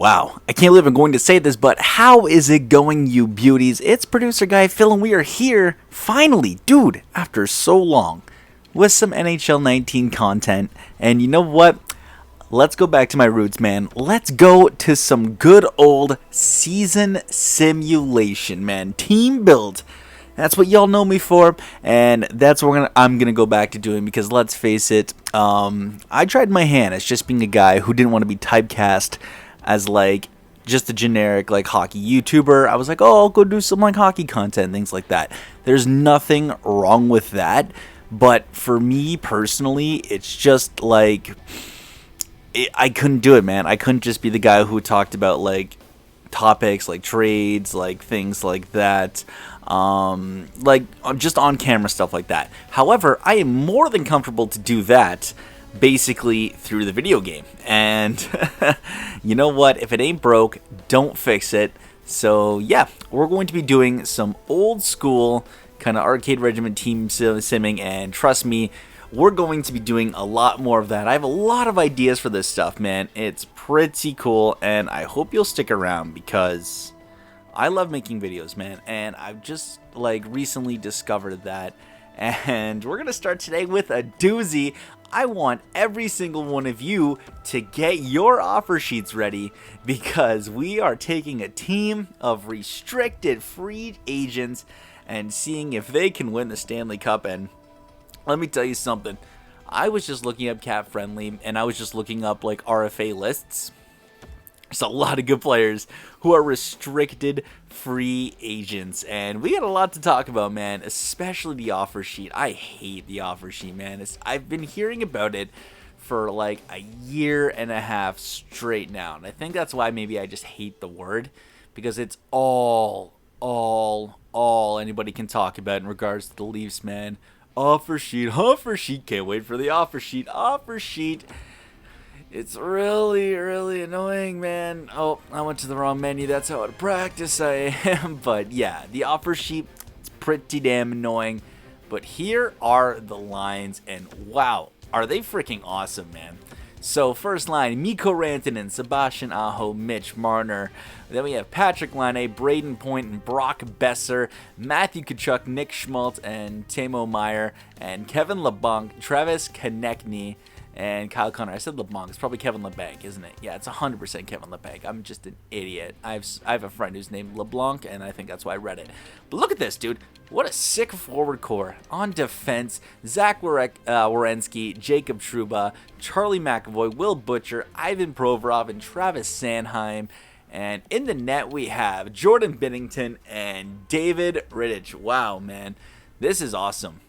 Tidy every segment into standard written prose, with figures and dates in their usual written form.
Wow, I can't believe I'm going to say this, but how is it going, you beauties? It's producer guy Phil, and we are here, finally, dude, after so long, with some NHL 19 content. And you know what? Let's go back to my roots, man. Let's go to some good old season simulation, man. Team build. That's what y'all know me for, and that's what I'm gonna go back to doing, because let's face it, I tried my hand as just being a guy who didn't want to be typecast as like just a generic like hockey YouTuber. I was like, oh, I'll go do some like hockey content and things like that. There's nothing wrong with that, but for me personally, it's just like I couldn't do it, man. I couldn't just be the guy who talked about like topics like trades, like things like that, like just on camera stuff like that. However, I am more than comfortable to do that basically through the video game. And you know what? If it ain't broke, don't fix it. So yeah, we're going to be doing some old school kind of arcade regiment team simming, and trust me, we're going to be doing a lot more of that. I have a lot of ideas for this stuff, man. It's pretty cool, and I hope you'll stick around because I love making videos, man, and I've just like recently discovered that. And we're gonna start today with a doozy. I want every single one of you to get your offer sheets ready, because we are taking a team of restricted free agents and seeing if they can win the Stanley Cup. And let me tell you something. I was just looking up Cap Friendly, and I was just looking up like RFA lists. There's a lot of good players who are restricted free agents, and we got a lot to talk about, man, especially the offer sheet. I hate the offer sheet, man. I've been hearing about it for like a year and a half straight now, and I think that's why maybe I just hate the word, because it's all anybody can talk about in regards to the Leafs, man. Offer sheet, can't wait for the offer sheet. It's really, really annoying, man. Oh, I went to the wrong menu. That's how out of practice I am. But yeah, the offer sheet, it's pretty damn annoying. But here are the lines, and wow, are they freaking awesome, man. So first line, Mikko Rantanen, Sebastian Aho, Mitch Marner. Then we have Patrick Laine, Braden Point, and Brock Besser, Matthew Tkachuk, Nick Schmaltz, and Timo Meier, and Kevin LeBlanc, Travis Konechny, and Kyle Connor. I said LeBlanc. It's probably Kevin LeBlanc, isn't it? Yeah, it's 100% Kevin LeBlanc. I'm just an idiot. I have a friend who's named LeBlanc, and I think that's why I read it. But look at this, dude. What a sick forward core. On defense, Zach Werenski, Jacob Trouba, Charlie McAvoy, Will Butcher, Ivan Provorov, and Travis Sanheim. And in the net, we have Jordan Binnington and David Rittich. Wow, man. This is awesome.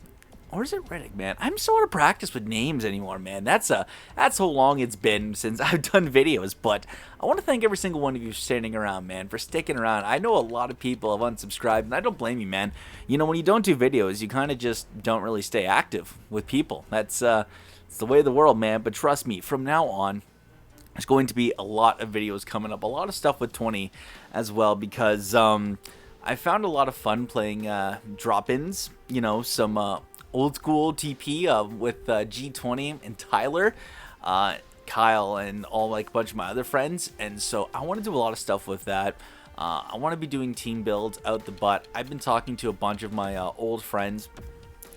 Or is it Riddick, man? I'm so out of practice with names anymore, man. That's how long it's been since I've done videos. But I want to thank every single one of you standing around, man, for sticking around. I know a lot of people have unsubscribed, and I don't blame you, man. You know, when you don't do videos, you kind of just don't really stay active with people. It's the way of the world, man. But trust me, from now on, there's going to be a lot of videos coming up, a lot of stuff with 20 as well, because I found a lot of fun playing drop-ins, you know, some old school TP with G20 and Tyler, Kyle, and all like a bunch of my other friends. And so I want to do a lot of stuff with that. I want to be doing team builds out the butt. I've been talking to a bunch of my old friends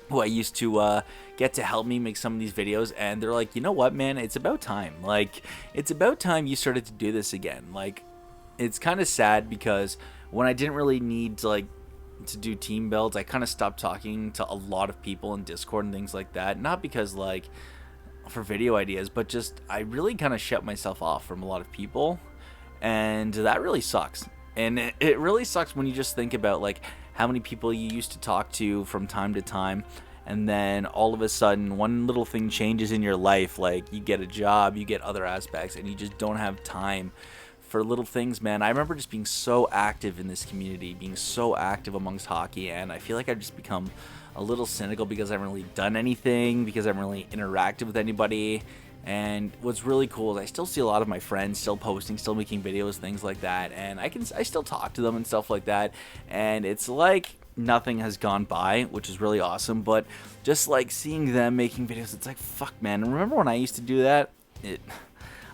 who I used to get to help me make some of these videos, and they're like, you know what, man, it's about time. Like, it's about time you started to do this again. Like, it's kind of sad, because when I didn't really need to do team builds, I kind of stopped talking to a lot of people in Discord and things like that. Not because like for video ideas, but just I really kind of shut myself off from a lot of people, and that really sucks. And it really sucks when you just think about like how many people you used to talk to from time to time, and then all of a sudden one little thing changes in your life, like you get a job, you get other aspects, and you just don't have time for little things, man. I remember just being so active in this community, being so active amongst hockey, and I feel like I've just become a little cynical because I haven't really done anything, because I haven't really interacted with anybody. And what's really cool is I still see a lot of my friends still posting, still making videos, things like that, and I still talk to them and stuff like that, and it's like nothing has gone by, which is really awesome. But just like seeing them making videos, it's like, fuck, man. And remember when I used to do that?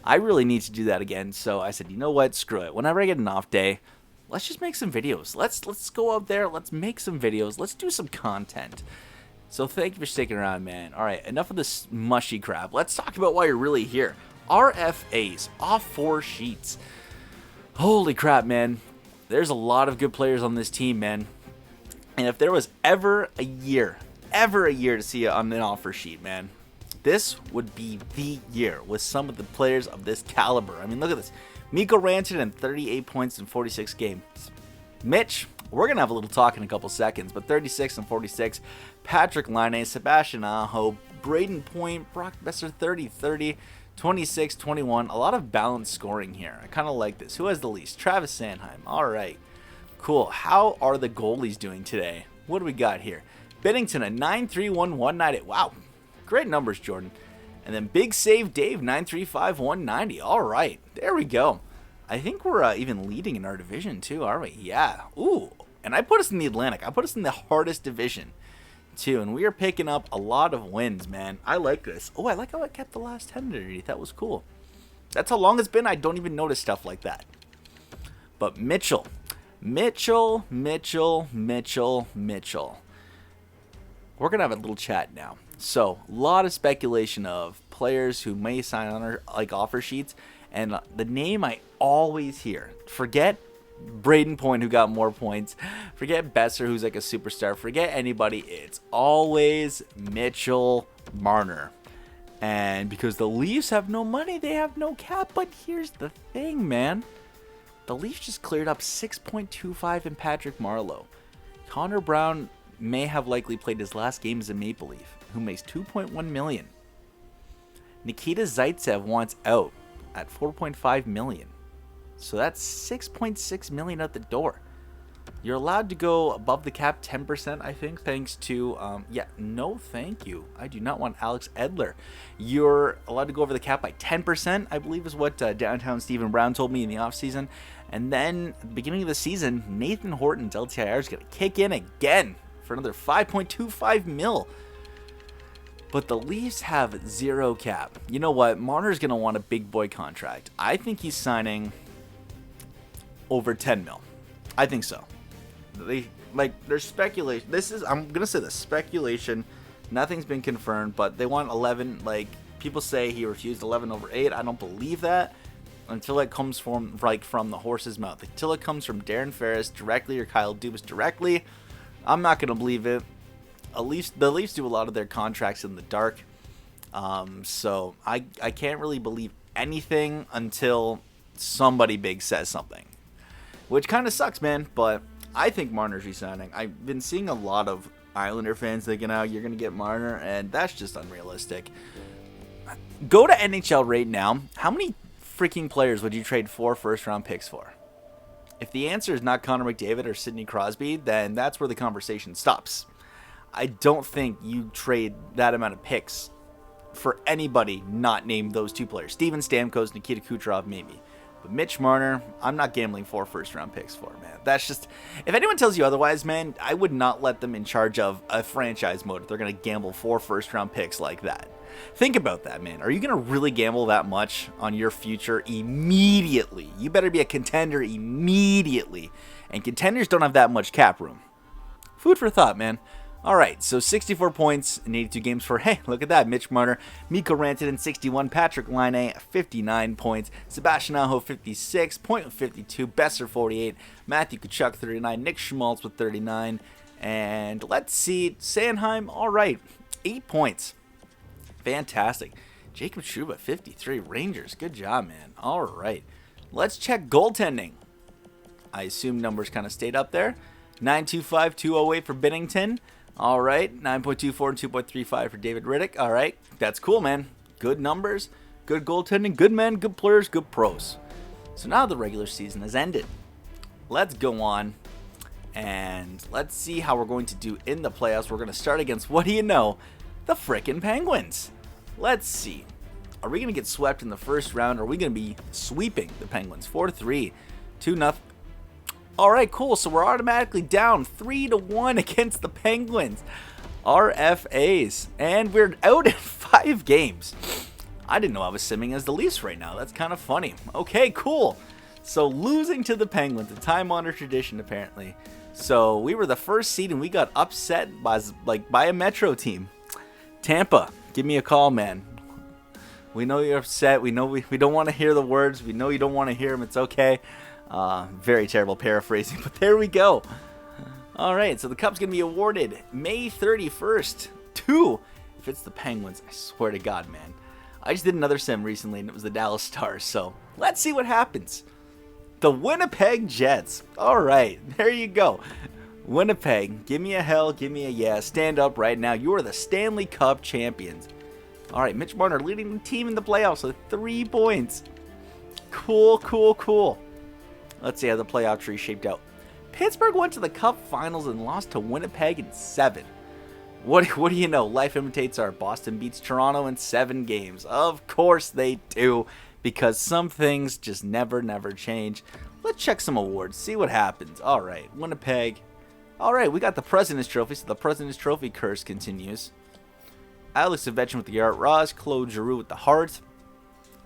I really need to do that again. So I said, you know what? Screw it. Whenever I get an off day, let's just make some videos. Let's go out there. Let's make some videos. Let's do some content. So thank you for sticking around, man. All right, enough of this mushy crap. Let's talk about why you're really here. Rfa'S, off 4 sheets. Holy crap, man. There's a lot of good players on this team, man. And if there was ever a year to see it on an offer sheet, man, this would be the year with some of the players of this caliber. I mean, look at this. Mikko Rantanen, 38 points in 46 games. Mitch, we're going to have a little talk in a couple seconds, but 36 and 46. Patrick Laine, Sebastian Aho, Braden Point, Brock Besser, 30, 26, 21. A lot of balanced scoring here. I kind of like this. Who has the least? Travis Sanheim. All right. Cool. How are the goalies doing today? What do we got here? Binnington, a 9.31, 190. Wow. Great numbers, Jordan. And then Big Save Dave, 9.35, 190. All right. There we go. I think we're even leading in our division, too, aren't we? Yeah. Ooh. And I put us in the Atlantic. I put us in the hardest division, too. And we are picking up a lot of wins, man. I like this. Oh, I like how I kept the last 10 underneath. That was cool. That's how long it's been. I don't even notice stuff like that. But Mitchell. Mitchell. We're going to have a little chat now. So, a lot of speculation of players who may sign on our offer sheets. And the name I always hear, forget Braden Point, who got more points. Forget Besser, who's like a superstar. Forget anybody. It's always Mitchell Marner. And because the Leafs have no money, they have no cap. But here's the thing, man. The Leafs just cleared up 6.25 in Patrick Marleau. Connor Brown may have likely played his last game as a Maple Leaf, who makes $2.1 million. Nikita Zaitsev wants out at $4.5 million. So that's $6.6 million out the door. You're allowed to go above the cap 10%, I think, thanks to, no thank you. I do not want Alex Edler. You're allowed to go over the cap by 10%, I believe is what downtown Stephen Brown told me in the offseason. And then at the beginning of the season, Nathan Horton's LTIR is going to kick in again for another $5.25 mil. But the Leafs have zero cap. You know what? Marner's going to want a big boy contract. I think he's signing over 10 mil. I think so. There's speculation. I'm going to say this, speculation. Nothing's been confirmed, but they want 11. People say he refused 11 over 8. I don't believe that until it comes from the horse's mouth. Until it comes from Darren Ferris directly or Kyle Dubas directly, I'm not going to believe it. At least the Leafs do a lot of their contracts in the dark. So I can't really believe anything until somebody big says something. Which kind of sucks, man. But I think Marner's resigning. I've been seeing a lot of Islander fans thinking, oh, you're going to get Marner. And that's just unrealistic. Go to NHL right now. How many freaking players would you trade 4 first-round picks for? If the answer is not Connor McDavid or Sidney Crosby, then that's where the conversation stops. I don't think you trade that amount of picks for anybody not named those 2 players. Steven Stamkos, Nikita Kucherov, maybe. But Mitch Marner, I'm not gambling 4 first-round picks for, man. That's just... If anyone tells you otherwise, man, I would not let them in charge of a franchise mode if they're going to gamble 4 first-round picks like that. Think about that, man. Are you going to really gamble that much on your future immediately? You better be a contender immediately. And contenders don't have that much cap room. Food for thought, man. All right, so 64 points in 82 games for, hey, look at that, Mitch Marner. Mikko Rantanen, 61. Patrick Laine, 59 points. Sebastian Aho, 56. Point with 52. Besser, 48. Matthew Tkachuk, 39. Nick Schmaltz with 39. And let's see, Sanheim, all right, 8 points. Fantastic. Jacob Trouba, 53. Rangers, good job, man. All right, let's check goaltending. I assume numbers kind of stayed up there. 9.25, 2.08 for Binnington. All right, 9.24 and 2.35 for David Riddick. All right, that's cool, man. Good numbers, good goaltending, good men, good players, good pros. So now the regular season has ended. Let's go on and let's see how we're going to do in the playoffs. We're going to start against, what do you know, the frickin' Penguins. Let's see. Are we going to get swept in the first round? Or are we going to be sweeping the Penguins? 4-3, 2-0. All right, cool. So we're automatically down 3-1 against the Penguins. Rfa'S. And we're out in 5 games. I didn't know I was simming as the Leafs right now. That's kind of funny. Okay, cool. So losing to the Penguins, a time-honored tradition apparently. So we were the first seed and we got upset by a Metro team. Tampa, give me a call, man. We know you're upset. We know we don't want to hear the words. We know you don't want to hear them. It's okay. Very terrible paraphrasing, but there we go. All right, so the Cup's going to be awarded May 31st to, if it's the Penguins, I swear to God, man. I just did another sim recently, and it was the Dallas Stars, so let's see what happens. The Winnipeg Jets. All right, there you go. Winnipeg, give me a hell, give me a yeah. Stand up right now. You are the Stanley Cup champions. All right, Mitch Marner leading the team in the playoffs with 3 points. Cool, cool, cool. Let's see how the playoff tree shaped out. Pittsburgh went to the Cup Finals and lost to Winnipeg in 7. What do you know? Life imitates art. Boston beats Toronto in 7 games. Of course they do, because some things just never change. Let's check some awards, see what happens. All right, Winnipeg. All right, we got the President's Trophy, so the President's Trophy curse continues. Alex Ovechkin with the Rfa'S, Claude Giroux with the Hart,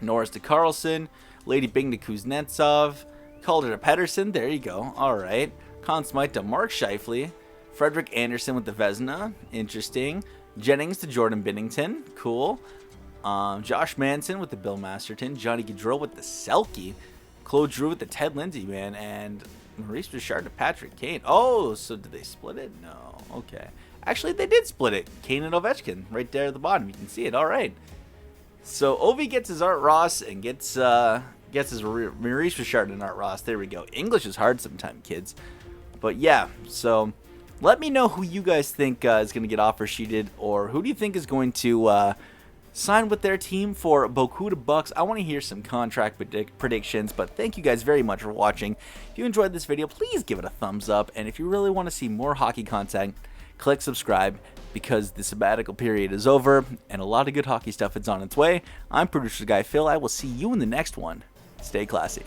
Norris to Carlson, Lady Bing to Kuznetsov, Calder to Pedersen, there you go, alright. Conn Smythe to Mark Scheifele, Frederick Anderson with the Vezina, interesting. Jennings to Jordan Binnington, cool. Josh Manson with the Bill Masterton, Johnny Gaudreau with the Selke, Claude Giroux with the Ted Lindsay, man, and Maurice Richard to Patrick Kane. Oh, so did they split it? No, okay. Actually, they did split it. Kane and Ovechkin, right there at the bottom, you can see it, alright. So Ovi gets his Art Ross and gets his Maurice Richard and Art Ross. There we go. English is hard sometimes, kids. But yeah, so let me know who you guys think is going to get offer sheeted, or who do you think is going to sign with their team for beaucoup de bucks. I want to hear some contract predictions, but thank you guys very much for watching. If you enjoyed this video, please give it a thumbs up, and if you really want to see more hockey content, click subscribe, because the sabbatical period is over, and a lot of good hockey stuff is on its way. I'm producer guy Phil. I will see you in the next one. Stay classy.